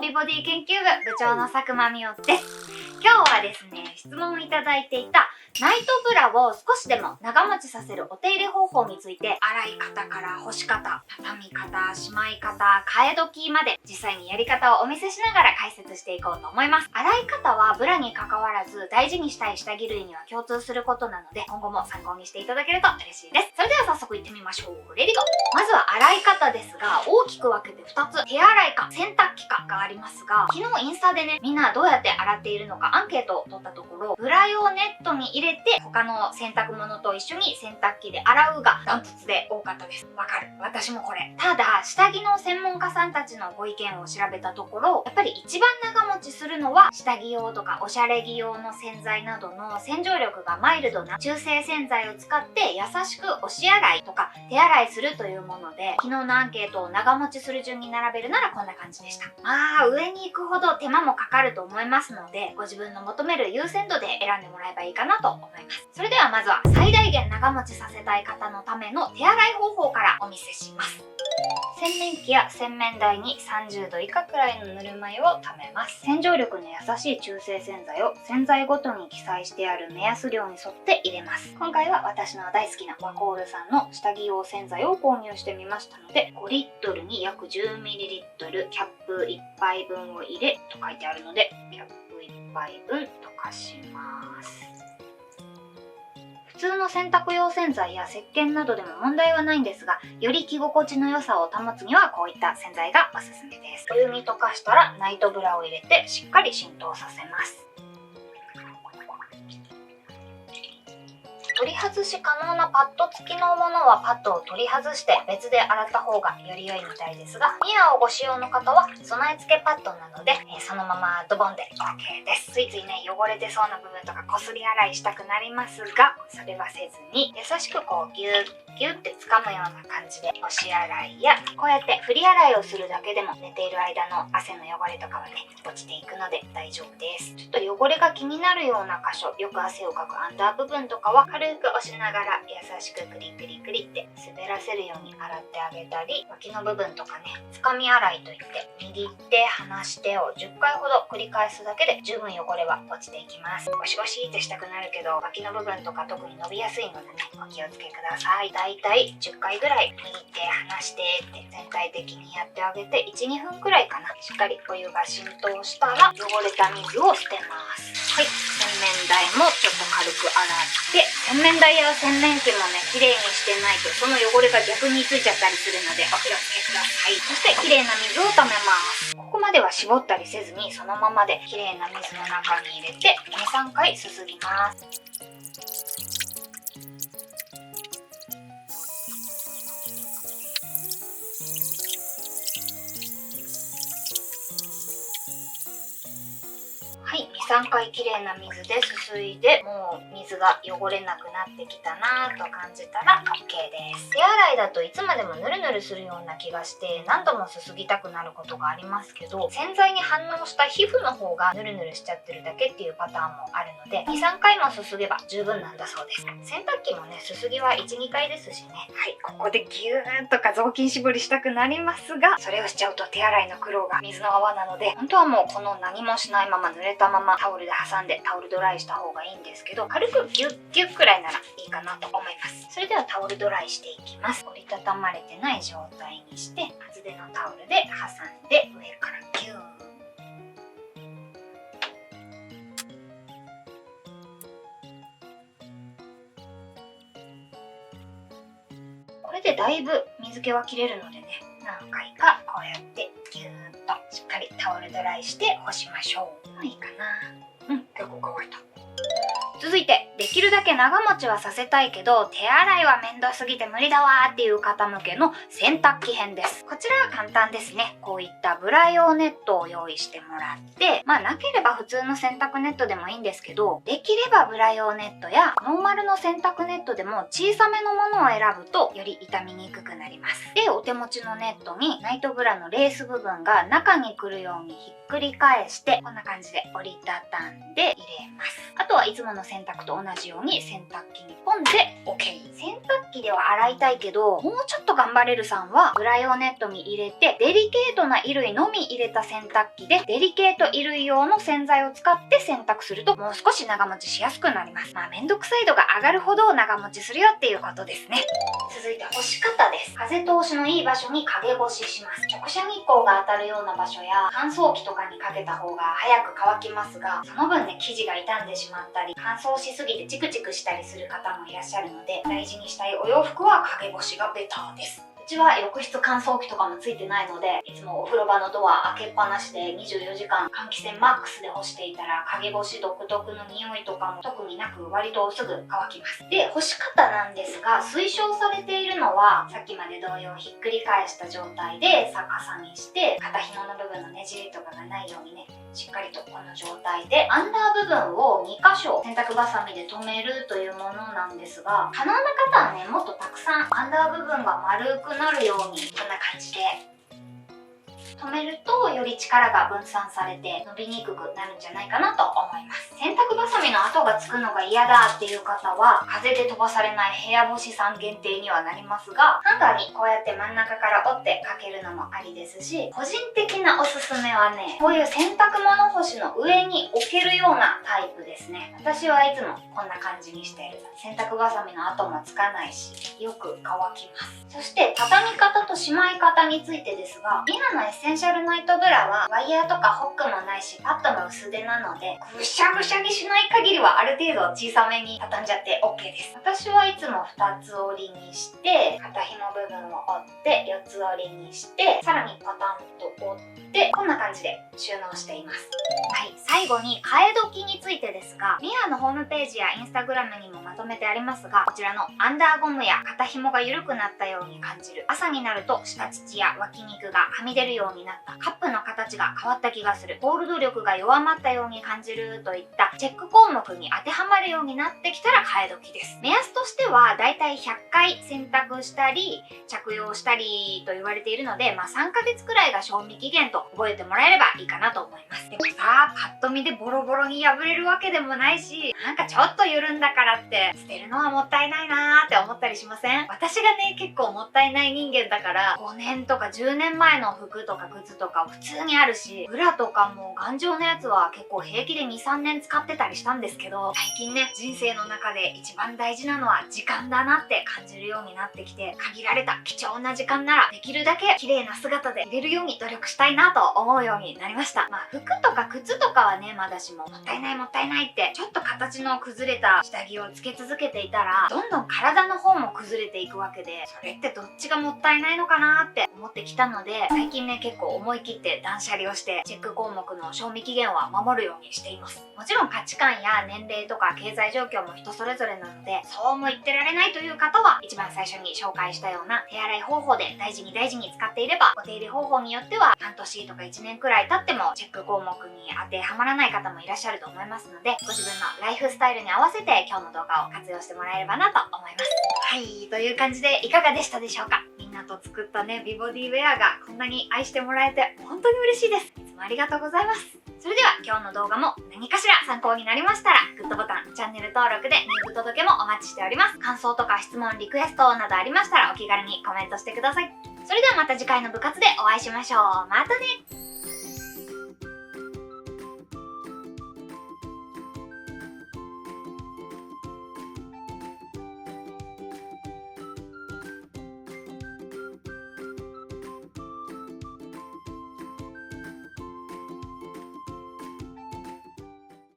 美ボディ研究部部長の佐久間美代です。今日はですね、質問いただいていたナイトブラを少しでも長持ちさせるお手入れ方法について、洗い方から干し方、畳み方、しまい方、替え時まで実際にやり方をお見せしながら解説していこうと思います。洗い方はブラに関わらず大事にしたい下着類には共通することなので、今後も参考にしていただけると嬉しいです。それでは早速いってみましょう。レディゴー。まずは洗い方ですが、大きく分けて2つ、手洗いか洗濯機かがありますが、昨日インスタでね、みんなどうやって洗っているのかアンケートを取ったところ、ブラ用ネットに入れて他の洗濯物と一緒に洗濯機で洗うがダントツで多かったです。わかる。私もこれ。ただ、下着の専門家さんたちのご意見を調べたところ、やっぱり一番長持ちするのは下着用とかおしゃれ着用の洗剤などの洗浄力がマイルドな中性洗剤を使って優しく押し洗いとか手洗いするというもので、昨日のアンケートを長持ちする順に並べるならこんな感じでした。まあ、上に行くほど手間もかかると思いますので、ご自分の求める優先度で選んでもらえばいいかなと思います。それではまずは最大限長持ちさせたい方のための手洗い方法からお見せします。洗面器や洗面台に30度以下くらいのぬるま湯をためます。洗浄力の優しい中性洗剤を洗剤ごとに記載してある目安量に沿って入れます。今回は私の大好きなワコールさんの下着用洗剤を購入してみましたので、5リットルに約 10ml キャップ1杯分を入れと書いてあるので、キャップ1杯分溶かします。普通の洗濯用洗剤や石鹸などでも問題はないんですが、より着心地の良さを保つにはこういった洗剤がおすすめです。お湯に溶かしたらナイトブラを入れてしっかり浸透させます。取り外し可能なパッド付きのものはパッドを取り外して別で洗った方がより良いみたいですが、ミアをご使用の方は備え付けパッドなので、そのままドボンで OK です。ついついね、汚れてそうな部分とかこすり洗いしたくなりますが、それはせずに優しくこうギュッギュッって掴むような感じで押し洗いや、こうやって振り洗いをするだけでも寝ている間の汗の汚れとかはね、落ちていくので大丈夫です。ちょっと汚れが気になるような箇所、よく汗をかくアンダー部分とかは軽く押しながら優しくクリクリクリって滑らせるように洗ってあげたり、脇の部分とかね、つかみ洗いといって握って離してを10回ほど繰り返すだけで十分汚れは落ちていきます。ゴシゴシってしたくなるけど、脇の部分とか特に伸びやすいのでね、お気をつけください。だいたい10回ぐらい握って離してって全体的にやってあげて 1,2 分くらいかな。しっかりお湯が浸透したら汚れた水を捨てます。はい、洗面台もちょっと軽く洗って、洗面台や洗面器もね、綺麗にしてないとその汚れが逆についちゃったりするのでお気をつけください。そして綺麗な水を溜めます。ここまでは絞ったりせずにそのままで綺麗な水の中に入れて 2,3 回すすぎます。はい、2、3回きれいな水ですすいで、もう水が汚れなくなってきたなと感じたら OK です。手洗いだといつまでもヌルヌルするような気がして何度もすすぎたくなることがありますけど、洗剤に反応した皮膚の方がヌルヌルしちゃってるだけっていうパターンもあるので、2、3回もすすげば十分なんだそうです。洗濯機もね、すすぎは 1,2 回ですしね。はい、ここでギューンとか雑巾絞りしたくなりますが、それをしちゃうと手洗いの苦労が水の泡なので、本当はもうこの何もしないまま濡れたままタオルで挟んでタオルドライした方がいいんですけど、軽くギュッギュッくらいならいいかなと思います。それではタオルドライしていきます。折りたたまれてない状態にして厚手のタオルで挟んで上からギューン。これでだいぶ水気は切れるのでね、何回かこうやってギューッとしっかりタオルドライして干しましょう。もういいかな。結構乾いた。続いて、できるだけ長持ちはさせたいけど手洗いはめんどすぎて無理だわーっていう方向けの洗濯機編です。こちらは簡単ですね。こういったブラ用ネットを用意してもらって、なければ普通の洗濯ネットでもいいんですけど、できればブラ用ネットやノーマルの洗濯ネットでも小さめのものを選ぶとより傷みにくくなります。で、お手持ちのネットにナイトブラのレース部分が中に来るようにひっくり返して、こんな感じで折りたたんで入れます。あとはいつもの洗濯と同じように洗濯機にポンで OK。 洗濯機では洗いたいけど、もうちょっと頑張れるさんはブラ用ネットに入れて、デリケートな衣類のみ入れた洗濯機でデリケート衣類用の洗剤を使って洗濯すると、もう少し長持ちしやすくなります。めんどくさい度が上がるほど長持ちするよっていうことですね。続いて干し方です。風通しのいい場所に陰干しします。直射日光が当たるような場所や乾燥機とかにかけた方が早く乾きますが、その分ね、生地が傷んでしまったり乾燥しすぎてチクチクしたりする方もいらっしゃるので、大事にしたいお洋服は陰干しがベターです。うちは浴室乾燥機とかもついてないので、いつもお風呂場のドア開けっぱなしで24時間換気扇マックスで干していたら、陰干し独特の匂いとかも特になく割とすぐ乾きます。で、干し方なんですが、推奨されているのはさっきまで同様ひっくり返した状態で逆さにして、肩紐の部分のねじれとかがないようにね、しっかりとこの状態でアンダー部分を2箇所洗濯バサミで留めるというものなんですが、可能な方はね、もっとたくさんアンダー部分が丸くなるようにこんな感じで留めると、より力が分散されて伸びにくくなるんじゃないかなと思います。洗濯バサミの跡がつくのが嫌だっていう方は、風で飛ばされない部屋干しさん限定にはなりますが、ハンガーにこうやって真ん中から折ってかけるのもありですし、個人的なおすすめはね、こういう洗濯物干しの上に置けるようなタイプですね。私はいつもこんな感じにしている。洗濯バサミの跡もつかないし、よく乾きます。そして畳み方としまい方についてですが、ミラのエッセンシャルナイトブラはワイヤーとかホックもないし、パッドも薄手なので、ぐしゃぐしゃにしない限りはある程度小さめに畳んじゃって OK です。私はいつも2つ折りにして、肩紐部分を折って4つ折りにして、さらにパタンと折って、こんな感じで収納しています。はい、最後に替え時についてですが、ミラのホームページやインスタグラムにもまとめてありますが、こちらのアンダーゴムや肩紐が緩くなったように感じる、朝になると下乳や脇肉がはみ出るようになった、カップの形が変わった気がする、ホールド力が弱まったように感じるといったチェック項目に当てはまるようになってきたら替え時です。目安としてはだいたい100回洗濯したり着用したりと言われているので、3ヶ月くらいが賞味期限と覚えてもらえればいいかなと思います。でもさ、パッと見でボロボロに破れるわけでもないし、なんかちょっと緩んだからって捨てるのはもったいないなーって思ったりしません？私がね、結構もったいない人間だから、5年とか10年前の服とか靴とか普通にあるし、ブラとかも頑丈なやつは結構平気で 2,3 年使ってたりしたんですけど、最近ね、人生の中で一番大事なのは時間だなって感じるようになってきて、限られた貴重な時間ならできるだけ綺麗な姿でいれるように努力したいなと思うようになりました。服とか靴とかはね、まだしももったいないもったいないってちょっと形の崩れた下着をつけ続けていたら、どんどん体の方も崩れていくわけで、それってどっちがもったいないのかなって思ってきたので、最近ね、結構思い切って断捨離をしてチェック項目の賞味期限は守るようにしています。もちろん価値観や年齢とか経済状況も人それぞれなので、そうも言ってられないという方は、一番最初に紹介したような手洗い方法で大事に使っていれば、お手入れ方法によっては半年とか1年くらい経ってもチェック項目に当てはまらない方もいらっしゃると思いますので、ご自分のライフスタイルに合わせて今日の動画を活用してもらえればなと思います。はい、という感じでいかがでしたでしょうか？みんなと作ったね、美ボディウェアがこんなに愛してもらえて本当に嬉しいです。いつもありがとうございます。それでは今日の動画も何かしら参考になりましたら、グッドボタン、チャンネル登録で入部届もお待ちしております。感想とか質問、リクエストなどありましたらお気軽にコメントしてください。それではまた次回の部活でお会いしましょう。またね。